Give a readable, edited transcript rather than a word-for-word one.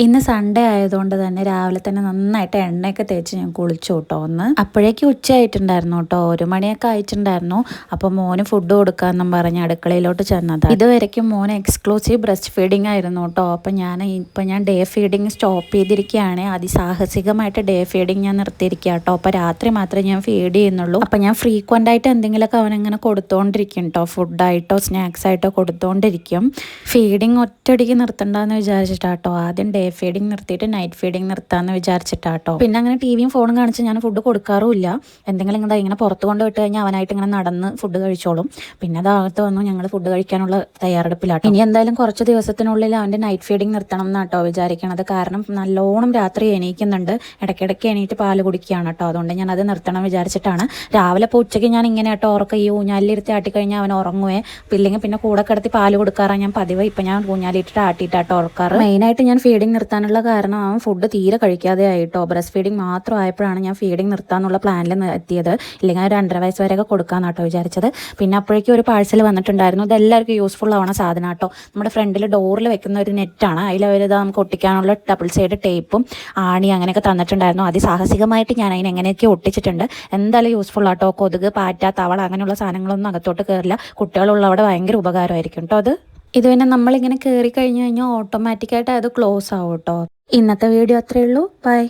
ഇന്ന് സൺഡേ ആയതുകൊണ്ട് തന്നെ രാവിലെ തന്നെ നന്നായിട്ട് എണ്ണയൊക്കെ തേച്ച് ഞാൻ കുളിച്ചു കേട്ടോ ഒന്ന്. അപ്പോഴേക്കും ഉച്ചയായിട്ടുണ്ടായിരുന്നു കേട്ടോ, 1 മണിയൊക്കെ ആയിട്ടുണ്ടായിരുന്നു. അപ്പോൾ മോന് ഫുഡ് കൊടുക്കാമെന്നും പറഞ്ഞ് അടുക്കളയിലോട്ട് ചെന്നതാണ്. ഇതുവരെയ്ക്കും മോന് എക്സ്ക്ലൂസീവ് ബ്രസ്റ്റ് ഫീഡിങ് ആയിരുന്നു കേട്ടോ. അപ്പോൾ ഞാൻ ഡേ ഫീഡിങ് സ്റ്റോപ്പ് ചെയ്തിരിക്കുകയാണ്. അതിസാഹസികമായിട്ട് ഡേ ഫീഡിങ് ഞാൻ നിർത്തിയിരിക്കുക കേട്ടോ. അപ്പോൾ രാത്രി മാത്രമേ ഞാൻ ഫീഡ് ചെയ്യുന്നുള്ളൂ. അപ്പോൾ ഞാൻ ഫ്രീക്വൻ്റ് ആയിട്ട് എന്തെങ്കിലുമൊക്കെ അവനങ്ങനെ കൊടുത്തുകൊണ്ടിരിക്കും കേട്ടോ, ഫുഡായിട്ടോ സ്നാക്സ് ആയിട്ടോ കൊടുത്തുകൊണ്ടിരിക്കും. ഫീഡിങ് ഒറ്റയടിക്ക് നിർത്തണ്ടെന്ന് വിചാരിച്ചിട്ടാട്ടോ ആദ്യം ഡേ ഫീഡിങ് നിർത്തിയിട്ട് നൈറ്റ് ഫീഡിങ് നിർത്താമെന്ന് വിചാരിച്ചിട്ടാട്ടോ. പിന്നെ അങ്ങനെ ടിവിയും ഫോണും കാണിച്ച് ഞാൻ ഫുഡ് കൊടുക്കാറുമില്ല. എന്തെങ്കിലും ഇങ്ങനെ പുറത്ത് കൊണ്ട് വിട്ട് കഴിഞ്ഞാൽ അവനായിട്ട് ഇങ്ങനെ നടന്ന് ഫുഡ് കഴിച്ചോളും. പിന്നെ അതാകത്ത് വന്നു ഞങ്ങൾ ഫുഡ് കഴിക്കാനുള്ള തയ്യാറെടുപ്പിലാട്ടോ. ഇനി എന്തായാലും കുറച്ച് ദിവസത്തിനുള്ളിൽ അവൻ്റെ നൈറ്റ് ഫീഡിങ് നിർത്തണം എന്നാട്ടോ വിചാരിക്കണത്. കാരണം നല്ലോണം രാത്രി എണീക്കുന്നുണ്ട്, ഇടയ്ക്കിടയ്ക്ക് എണീറ്റ് പാല് കുടിക്കുകയാണ് കേട്ടോ. അതുകൊണ്ട് ഞാൻ അത് നിർത്തണം വിചാരിച്ചിട്ടാണ്. രാവിലെ ഇപ്പോൾ ഉച്ചയ്ക്ക് ഞാൻ ഇങ്ങനെ കേട്ടോ ഉറക്കം ഈ ഊഞ്ഞാലിലിരുത്തി ആട്ടിക്കഴിഞ്ഞാൽ അവൻ ഉറങ്ങുവേ. ഇല്ലെങ്കിൽ പിന്നെ കൂടെ കിടത്തി പാല് കൊടുക്കാറാണ് ഞാൻ പതിവ്. ഇപ്പം ഞാൻ ഊഞ്ഞാലിട്ടിട്ട് ആട്ടിയിട്ടാട്ടോ ഉറക്കാറ്. മെയിനായിട്ട് ഞാൻ ഫീഡിങ് നിർത്താനുള്ള കാരണം അവൻ ഫുഡ് തീരെ കഴിക്കാതെ ആയിട്ടോ. ബ്രസ്റ്റ് ഫീഡിങ് മാത്രം ആയപ്പോഴാണ് ഞാൻ ഫീഡിങ് നിർത്താനുള്ള പ്ലാനിൽ എത്തിയത്. ഇല്ലെങ്കിൽ 2.5 വയസ്സ് വരെയൊക്കെ കൊടുക്കാമെന്നാട്ടോ വിചാരിച്ചത്. പിന്നെ അപ്പോഴേക്കും ഒരു പാഴ്സൽ വന്നിട്ടുണ്ടായിരുന്നു. ഇതെല്ലാവർക്കും യൂസ്ഫുൾ ആവണ സാധനം കേട്ടോ. നമ്മുടെ ഫ്രണ്ടിൽ ഡോറിൽ വെക്കുന്ന ഒരു നെറ്റാണ്. അതിലവരിത് നമുക്ക് ഒട്ടിക്കാനുള്ള ഡബിൾ സൈഡ് ടേപ്പും ആണി അങ്ങനെയൊക്കെ തന്നിട്ടുണ്ടായിരുന്നു. അതിസാഹസികമായിട്ട് ഞാൻ അതിന് എങ്ങനെയൊക്കെ ഒട്ടിച്ചിട്ടുണ്ട്. എന്തായാലും യൂസ്ഫുൾ ആട്ടോ. കൊതുക്, പാറ്റ, തവള അങ്ങനെയുള്ള സാധനങ്ങളൊന്നും അകത്തോട്ട് കയറില്ല. കുട്ടികളുള്ളവിടെ ഭയങ്കര ഉപകാരമായിരിക്കും കേട്ടോ അത്. ഇത് പിന്നെ നമ്മളിങ്ങനെ കയറി കഴിഞ്ഞ് കഴിഞ്ഞാൽ ഓട്ടോമാറ്റിക്കായിട്ട് അത് ക്ലോസ് ആവും കേട്ടോ. ഇന്നത്തെ വീഡിയോ അത്രയേ ഉള്ളൂ. ബൈ.